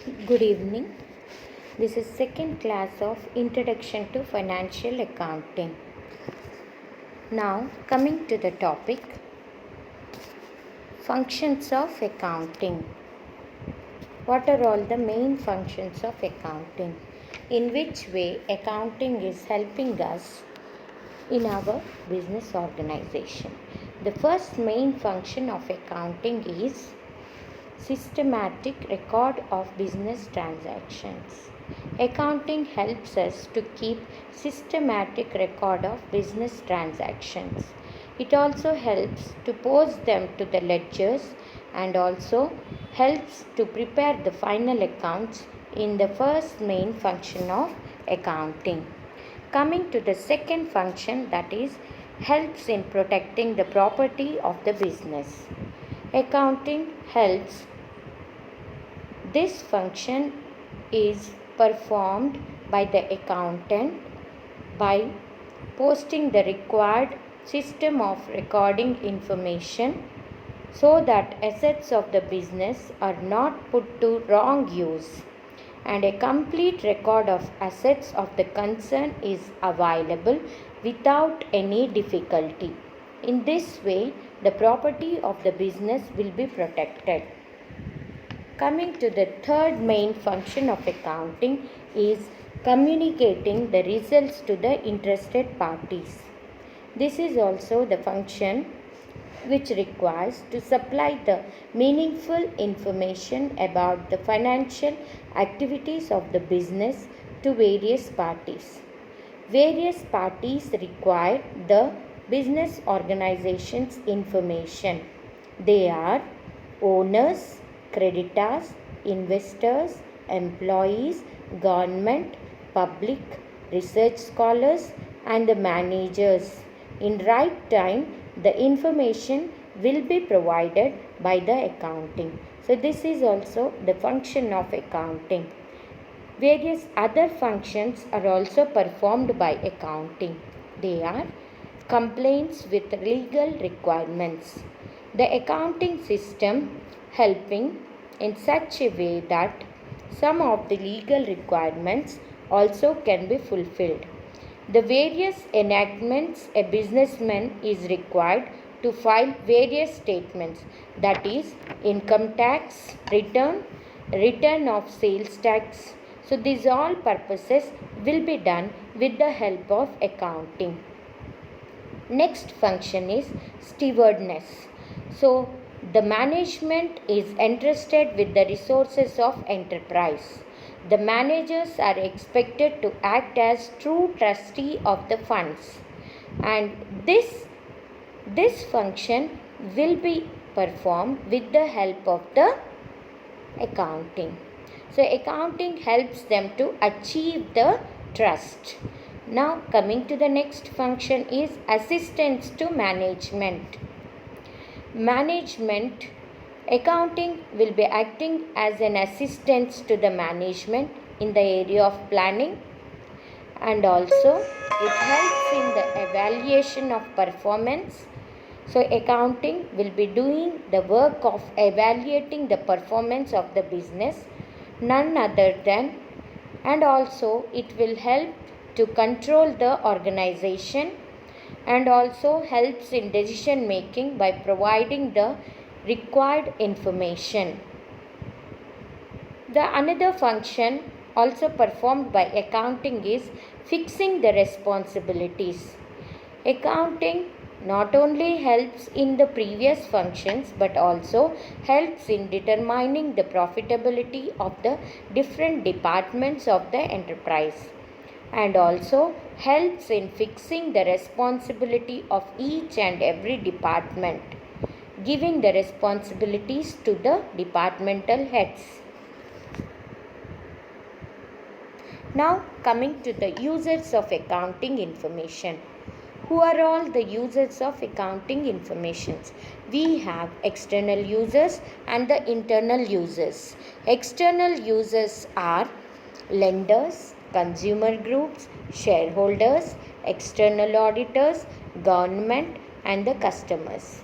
Good evening. This is second class of Introduction to Financial Accounting. Now, coming to the topic Functions of Accounting. What are all the main functions of accounting? In which way accounting is helping us in our business organization? The first main function of accounting is systematic record of business transactions. Accounting helps us to keep systematic record of business transactions. It also helps to post them to the ledgers and also helps to prepare the final accounts in the first main function of accounting. Coming to the second function, that is helps in protecting the property of the business. Accounting helps. This function is performed by the accountant by posting the required system of recording information so that assets of the business are not put to wrong use and a complete record of assets of the concern is available without any difficulty. In this way, the property of the business will be protected. Coming to the third main function of accounting is communicating the results to the interested parties. This is also the function which requires to supply the meaningful information about the financial activities of the business to various parties. Various parties require the business organization's information. They are owners, creditors, investors, employees, government, public, research scholars, and the managers. In right time, the information will be provided by the accounting. So, this is also the function of accounting. Various other functions are also performed by accounting. They are compliance with legal requirements. The accounting system helping in such a way that some of the legal requirements also can be fulfilled. The various enactments a businessman is required to file various statements, that is income tax return, return of sales tax. So these all purposes will be done with the help of accounting. Next function is stewardness. So the management is entrusted with the resources of enterprise. The managers are expected to act as true trustee of the funds, and this function will be performed with the help of the accounting. So accounting helps them to achieve the trust. Now coming to the next function is assistance to management. Management accounting will be acting as an assistance to the management in the area of planning, and also it helps in the evaluation of performance. So accounting will be doing the work of evaluating the performance of the business, none other than, and also it will help to control the organization and also helps in decision making by providing the required information. The another function also performed by accounting is fixing the responsibilities. Accounting not only helps in the previous functions but also helps in determining the profitability of the different departments of the enterprise, and also helps in fixing the responsibility of each and every department, giving the responsibilities to the departmental heads. Now coming to the users of accounting information. Who are all the users of accounting informations? We have external users and the internal users. External users are lenders, consumer groups, shareholders, external auditors, government, and the customers.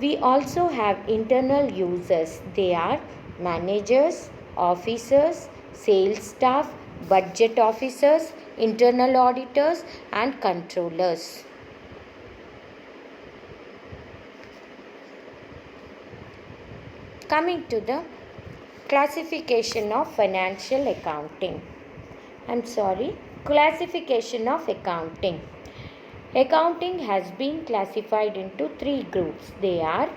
We also have internal users. They are managers, officers, sales staff, budget officers, internal auditors, and controllers. Coming to the classification of financial accounting. Classification of accounting. Accounting has been classified into three groups. They are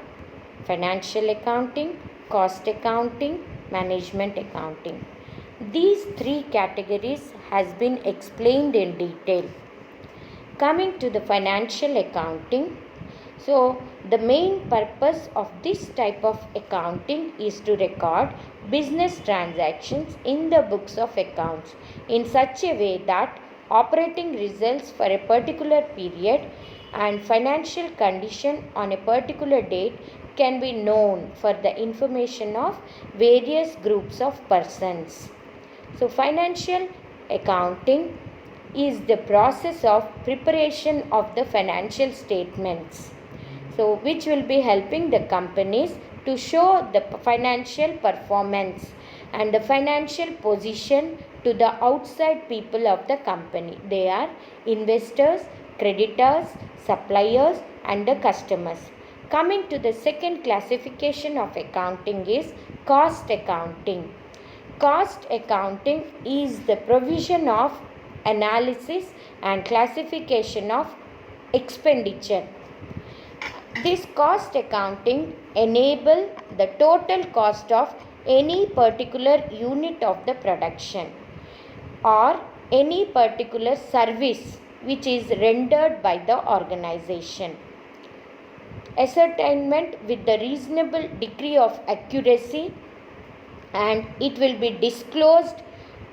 financial accounting, cost accounting, management accounting. These three categories has been explained in detail. Coming to the financial accounting, so the main purpose of this type of accounting is to record business transactions in the books of accounts in such a way that operating results for a particular period and financial condition on a particular date can be known for the information of various groups of persons. So financial accounting is the process of preparation of the financial statements, so which will be helping the companies to show the financial performance and the financial position to the outside people of the company. They are investors, creditors, suppliers, and the customers. Coming to the second classification of accounting is cost accounting. Cost accounting is the provision of analysis and classification of expenditure. This cost accounting enable the total cost of any particular unit of the production or any particular service which is rendered by the organization. Ascertainment with the reasonable degree of accuracy, and it will be disclosed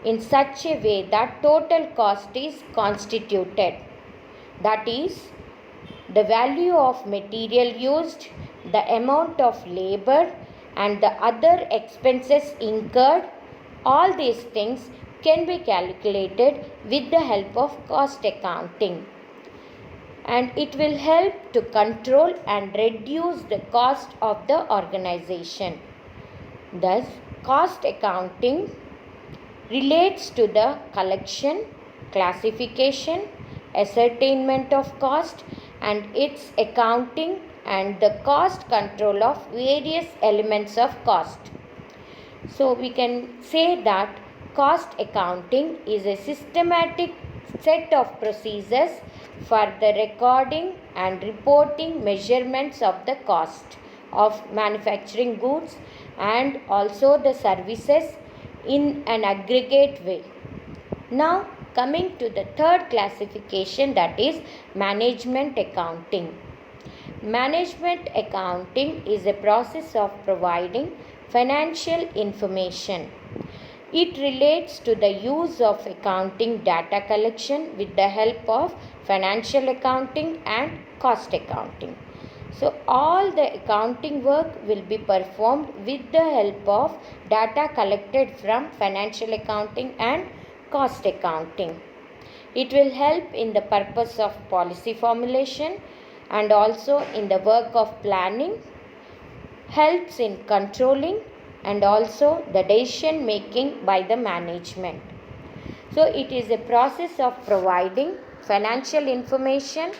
in such a way that total cost is constituted. That is, the value of material used, the amount of labor, and the other expenses incurred. All these things can be calculated with the help of cost accounting, and it will help to control and reduce the cost of the organization. Thus, cost accounting relates to the collection, classification, ascertainment of cost, and its accounting and the cost control of various elements of cost. So we can say that cost accounting is a systematic set of procedures for the recording and reporting measurements of the cost of manufacturing goods and also the services in an aggregate way. Now coming to the third classification, that is management accounting. Management accounting is a process of providing financial information. It relates to the use of accounting data collection with the help of financial accounting and cost accounting. So all the accounting work will be performed with the help of data collected from financial accounting and cost accounting. It will help in the purpose of policy formulation and also in the work of planning, helps in controlling and also the decision making by the management. So it is a process of providing financial information.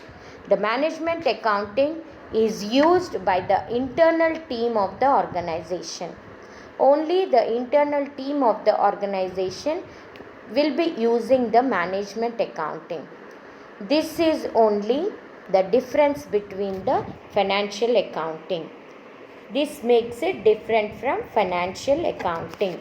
The management accounting is used by the internal team of the organization. Only the internal team of the organization will be using the management accounting. This is only the difference between the financial accounting. This makes it different from financial accounting.